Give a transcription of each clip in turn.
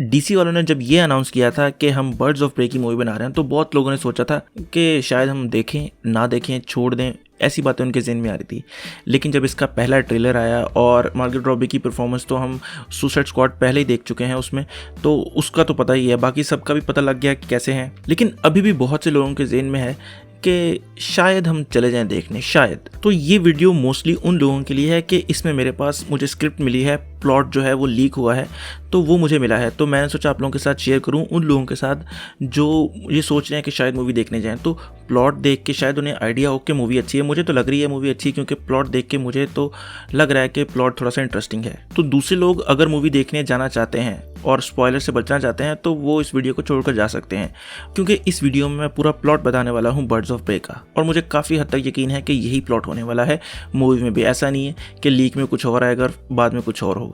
DC वालों ने जब ये अनाउंस किया था कि हम बर्ड्स ऑफ प्रे की मूवी बना रहे हैं तो बहुत लोगों ने सोचा था कि शायद हम देखें ना देखें, छोड़ दें, ऐसी बातें उनके ज़हन में आ रही थी। लेकिन जब इसका पहला ट्रेलर आया और मार्गरेट रॉबी की परफॉर्मेंस तो हम सुसाइड स्क्वाड पहले ही देख चुके हैं उसमें, तो उसका तो पता ही है, बाकी सबका भी पता लग गया कि कैसे हैं। लेकिन अभी भी बहुत से लोगों के ज़हन में है कि शायद हम चले जाएं देखने, शायद। तो ये वीडियो मोस्टली उन लोगों के लिए है कि इसमें मुझे स्क्रिप्ट मिली है, प्लॉट जो है वो लीक हुआ है तो वो मुझे मिला है, तो मैंने सोचा आप लोगों के साथ शेयर करूं, उन लोगों के साथ जो ये सोच रहे हैं कि शायद मूवी देखने जाएं। तो प्लॉट देख के शायद उन्हें आइडिया हो कि मूवी अच्छी है। मुझे तो लग रही है मूवी अच्छी है, क्योंकि प्लॉट देख के मुझे तो लग रहा है कि प्लॉट थोड़ा सा इंटरेस्टिंग है। तो दूसरे लोग अगर मूवी देखने जाना चाहते हैं और स्पॉइलर से बचना चाहते हैं तो वो इस वीडियो को छोड़कर जा सकते हैं, क्योंकि इस वीडियो में मैं पूरा प्लॉट बताने वाला हूँ बर्ड्स ऑफ प्रे का, और मुझे काफ़ी हद तक यकीन है कि यही प्लॉट होने वाला है मूवी में भी। ऐसा नहीं है कि लीक में कुछ और आएगा और बाद में कुछ और होगा।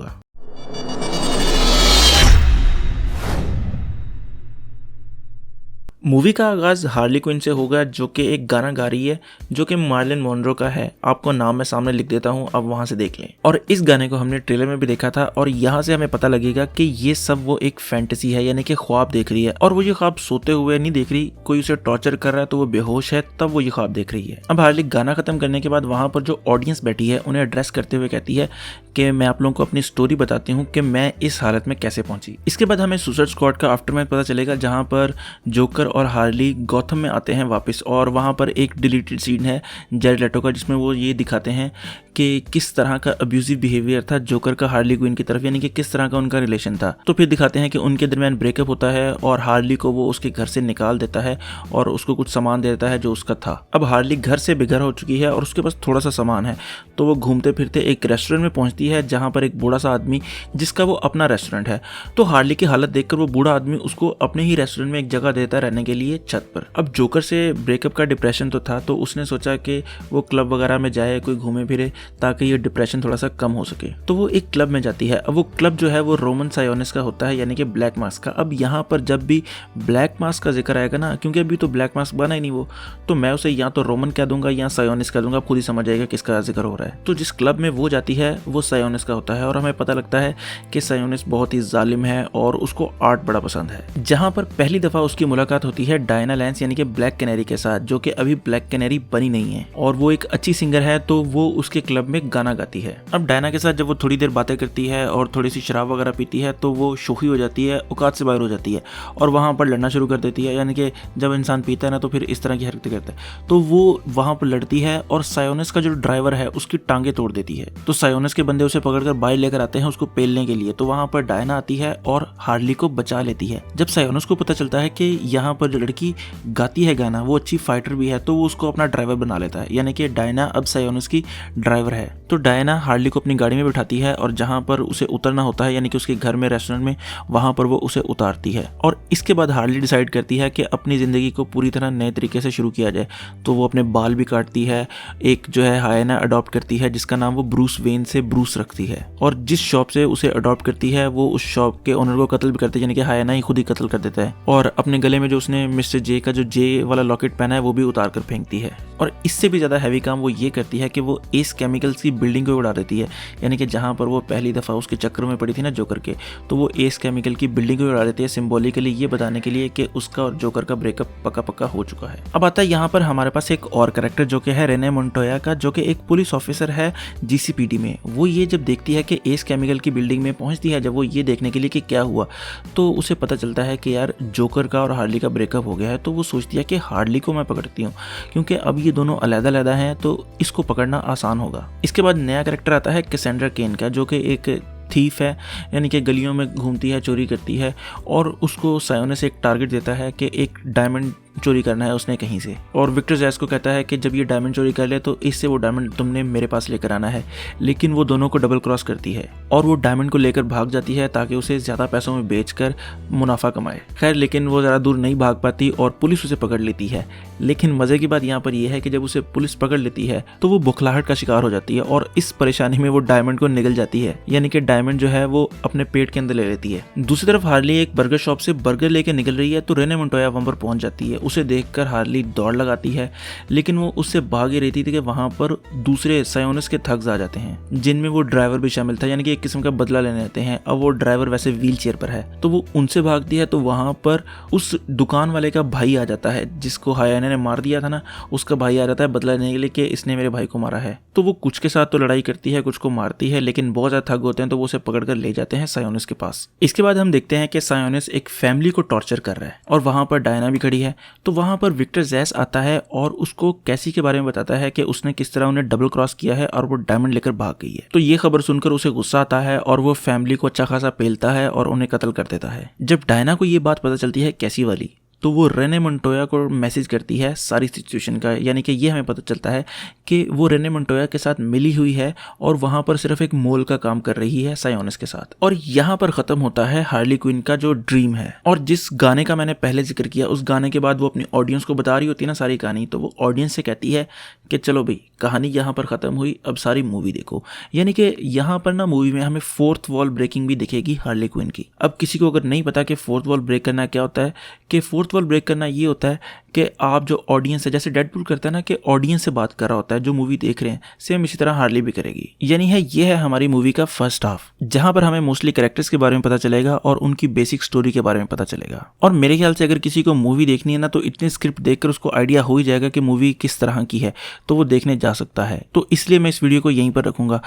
मूवी का आगाज़ हार्ली क्विन से होगा, जो कि एक गाना गा रही है जो कि मार्लिन मोनरो का है। आपको नाम मैं सामने लिख देता हूँ, अब वहाँ से देख लें। और इस गाने को हमने ट्रेलर में भी देखा था और यहाँ से हमें पता लगेगा कि ये सब वो एक फैंटेसी है, यानी कि ख्वाब देख रही है। और वो ये ख्वाब सोते हुए नहीं देख रही, कोई उसे टॉर्चर कर रहा है तो वो बेहोश है, तब वो ये ख्वाब देख रही है। अब हार्ली गाना खत्म करने के बाद वहाँ पर जो ऑडियंस बैठी है उन्हें एड्रेस करते हुए कहती है कि मैं आप लोगों को अपनी स्टोरी बताती हूँ कि मैं इस हालत में कैसे पहुंची। इसके बाद हमें सुसाइड स्क्वाड का आफ्टरमैथ पता चलेगा, जहाँ पर जोकर और हार्ली गॉथम में आते हैं वापस, और वहाँ पर एक डिलीटेड सीन है जैरेड लेटो का, जिसमें वो ये दिखाते हैं कि किस तरह का अब्यूजिव बिहेवियर था जोकर का हार्ली क्विन की तरफ, यानी कि किस तरह का उनका रिलेशन था। तो फिर दिखाते हैं कि उनके दरमियान ब्रेकअप होता है और हार्ली को वो उसके घर से निकाल देता है और उसको कुछ सामान दे देता है जो उसका था। अब हार्ली घर से बेघर हो चुकी है और उसके पास थोड़ा सा सामान है, तो वो घूमते फिरते एक रेस्टोरेंट में पहुंचती है, जहाँ पर एक बूढ़ा सा आदमी जिसका वो अपना रेस्टोरेंट है। तो हार्ली की हालत देखकर वो बूढ़ा आदमी उसको अपने ही रेस्टोरेंट में एक जगह देता रहने के लिए छत पर। अब जोकर से ब्रेकअप का डिप्रेशन तो था, तो उसने सोचा कि वो क्लब वगैरह में जाए, कोई घूमे फिरे, ताकि ये डिप्रेशन थोड़ा सा कम हो सके। तो वो एक क्लब में जाती है। अब वो क्लब जो है वो रोमन सायोनिस का होता है, यानी कि ब्लैक मास्क का। अब यहाँ पर जब भी ब्लैक मास्क का जिक्र आएगा ना, क्योंकि अभी तो ब्लैक मास्क बना ही नहीं वो, तो मैं उसे या तो रोमन कह दूंगा या सायोनिस कह दूंगा, खुद ही समझ जाएगा किसका जिक्र हो रहा है। तो जिस क्लब में वो जाती है वो सायोनिस का होता है, और हमें पता लगता है कि सायोनिस बहुत ही जालिम है और उसको आर्ट बड़ा पसंद है। जहाँ पर पहली दफा उसकी मुलाकात होती है डायना लैंस यानी कि ब्लैक कैनरी के साथ, जो कि अभी ब्लैक कैनरी बनी नहीं है, और वो एक अच्छी सिंगर है, तो वो उसके क्लब में गाना गाती है। अब डायना के साथ जब वो थोड़ी देर बातें करती है और थोड़ी सी शराब वगैरह पीती है, तो वो शोखी हो जाती है, औकात से बाहर हो जाती है और वहाँ पर लड़ना शुरू कर देती है। यानी कि जब इंसान पीता है ना तो फिर इस तरह की हरकतें करता है, तो वो वहाँ पर लड़ती है और सायोनिस का जो ड्राइवर है उसकी टांगे तोड़ देती है। तो सायोनिस के बंदे उसे पकड़कर बाहर लेकर आते हैं उसको पेलने के लिए, तो वहाँ पर डायना आती है और हार्ली को बचा लेती है। जब सायोनिस को पता चलता है कि यहाँ पर जो लड़की गाती है गाना वो अच्छी फाइटर भी है, तो वो उसको अपना ड्राइवर बना लेता है, यानी कि डायना अब सायोनिस की ड्राइवर है। तो डायना हार्ली को अपनी गाड़ी में बिठाती है और जहाँ पर उसे उतरना होता है, यानी कि उसके घर में रेस्टोरेंट में, वहाँ पर वो उसे उतारती है। और इसके बाद हार्ली डिसाइड करती है कि अपनी ज़िंदगी को पूरी तरह नए तरीके से शुरू किया जाए, तो वो अपने बाल भी काटती है, एक जो है हायना अडॉप्ट करती है जिसका नाम वो ब्रूस वेन से ब्रूस रखती है, और जिस शॉप से उसे अडॉप्ट करती है वो उस शॉप के ओनर को कत्ल भी करती है, यानी कि हायना ही खुद ही कत्ल कर देता है, और अपने गले में जो उसने मिस्टर जे का जो जे वाला लॉकेट पहना है वो भी उतार कर फेंकती है। और इससे भी ज़्यादा हैवी काम वो ये करती है कि वो एस केमिकल्स की बिल्डिंग को उड़ा देती है, यानी कि जहाँ पर वो पहली दफ़ा उसके चक्कर में पड़ी थी ना जोकर के, तो वो एस केमिकल की बिल्डिंग को उड़ा देती है, सिंबॉलिकली ये बताने के लिए कि उसका और जोकर का ब्रेकअप पक्का पक्का हो चुका है। अब आता है यहाँ पर हमारे पास एक और कैरेक्टर जो कि है रेने मोंटोया का, जो कि एक पुलिस ऑफिसर है जीसीपीडी में। वो ये जब देखती है कि एस केमिकल की बिल्डिंग में पहुँचती है, जब वो ये देखने के लिए कि क्या हुआ, तो उसे पता चलता है कि यार जोकर का और हार्ली का ब्रेकअप हो गया है। तो वो सोचती है कि हार्ली को मैं पकड़ती हूँ, क्योंकि अब ये दोनों अलग-अलग हैं तो इसको पकड़ना आसान होगा। इसके बाद नया कैरेक्टर आता है कैसेंड्रा केन का, जो कि एक थीफ है, यानी कि गलियों में घूमती है, चोरी करती है, और उसको सायोनिस एक टारगेट देता है कि एक डायमंड चोरी करना है उसने कहीं से, और विक्टर जैस को कहता है कि जब ये डायमंड चोरी कर ले तो इससे वो डायमंड तुमने मेरे पास लेकर आना है। लेकिन वो दोनों को डबल क्रॉस करती है और वो डायमंड को लेकर भाग जाती है ताकि उसे ज़्यादा पैसों में बेचकर मुनाफा कमाए। खैर लेकिन वो ज़्यादा दूर नहीं भाग पाती और पुलिस उसे पकड़ लेती है। लेकिन मज़े की बात यहाँ पर यह है कि जब उसे पुलिस पकड़ लेती है तो वो बुखलाहट का शिकार हो जाती है और इस परेशानी में वो डायमंड को निगल जाती है, यानी कि डायमंड जो है वो अपने पेट के अंदर ले लेती है। दूसरी तरफ हार्ली एक बर्गर शॉप से बर्गर लेकर निकल रही है, तो रेने मोंटोया वहाँ पर पहुंच जाती है। उसे देखकर हार्ली दौड़ लगाती है, लेकिन वो उससे भाग ही रहती थी कि वहाँ पर दूसरे सायोनिस के थग्स आ जाते हैं, जिनमें वो ड्राइवर भी शामिल था, यानी कि एक किस्म का बदला लेने आते हैं। अब वो ड्राइवर वैसे व्हील चेयर पर है, तो वो उनसे भागती है, तो वहाँ पर उस दुकान वाले का भाई आ जाता है जिसको हायाने ने मार दिया था ना, उसका भाई आ जाता है बदला लेने के लिए कि इसने मेरे भाई को मारा है। तो वो कुछ के साथ तो लड़ाई करती है, कुछ को मारती है, लेकिन बहुत ज्यादा थग होते हैं तो वो उसे पकड़कर ले जाते हैं सायोनिस के पास। इसके बाद हम देखते हैं कि सायोनिस एक फैमिली को टॉर्चर कर रहा है और वहां पर डायना भी खड़ी है। तो वहां पर विक्टर ज़ेस आता है और उसको कैसी के बारे में बताता है कि उसने किस तरह उन्हें डबल क्रॉस किया है और वो डायमंड लेकर भाग गई है। तो ये खबर सुनकर उसे गुस्सा आता है और वो फैमिली को अच्छा खासा पेलता है और उन्हें कत्ल कर देता है। जब डायना को ये बात पता चलती है कैसी वाली, तो वो रेने मोंटोया को मैसेज करती है सारी सिचुएशन का, यानी कि ये हमें पता चलता है कि वो रेने मोंटोया के साथ मिली हुई है और वहाँ पर सिर्फ एक मोल का काम कर रही है सायोनिस के साथ। और यहाँ पर ख़त्म होता है हार्ली क्विन का जो ड्रीम है। और जिस गाने का मैंने पहले जिक्र किया, उस गाने के बाद वो अपनी ऑडियंस को बता रही होती है ना सारी कहानी, तो वो ऑडियंस से कहती है कि चलो भाई कहानी यहाँ पर ख़त्म हुई, अब सारी मूवी देखो। यानी कि यहाँ पर ना मूवी में हमें फोर्थ वॉल ब्रेकिंग भी दिखेगी हार्ली क्विन की। अब किसी को अगर नहीं पता कि फोर्थ वॉल ब्रेक करना क्या होता है, कि फोर्थ वॉल ब्रेक करना ये होता है कि आप जो ऑडियंस है, जैसे डेडपूल करता है ना कि ऑडियंस से बात कर रहा होता है जो मूवी देख रहे हैं, सेम इसी तरह हार्ली भी करेगी। यानी है ये है हमारी मूवी का फर्स्ट हाफ, जहां पर हमें मोस्टली कैरेक्टर्स के बारे में पता चलेगा और उनकी बेसिक स्टोरी के बारे में पता चलेगा। और मेरे ख्याल से अगर किसी को मूवी देखनी है ना, तो इतनी स्क्रिप्ट देखकर उसको आइडिया हो ही जाएगा कि मूवी किस तरह की है, तो वो देखने जा सकता है। तो इसलिए मैं इस वीडियो को यहीं पर रखूंगा।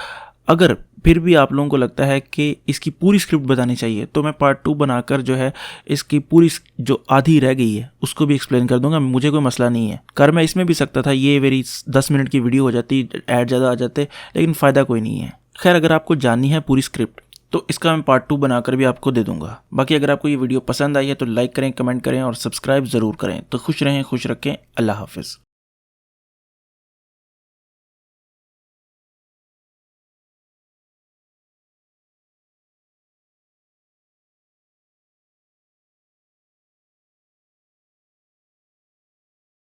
अगर फिर भी आप लोगों को लगता है कि इसकी पूरी स्क्रिप्ट बतानी चाहिए, तो मैं पार्ट 2 बनाकर जो है इसकी पूरी जो आधी रह गई है उसको भी एक्सप्लेन कर दूंगा। मुझे कोई मसला नहीं है, कर मैं इसमें भी सकता था, ये मेरी 10 मिनट की वीडियो हो जाती, ऐड ज़्यादा आ जाते, लेकिन फ़ायदा कोई नहीं है। खैर, अगर आपको जाननी है पूरी स्क्रिप्ट तो इसका मैं पार्ट 2 बनाकर भी आपको दे दूंगा। बाकी अगर आपको ये वीडियो पसंद आई है तो लाइक करें, कमेंट करें और सब्सक्राइब ज़रूर करें। तो खुश रहें, खुश रखें। अल्लाह हाफिज़।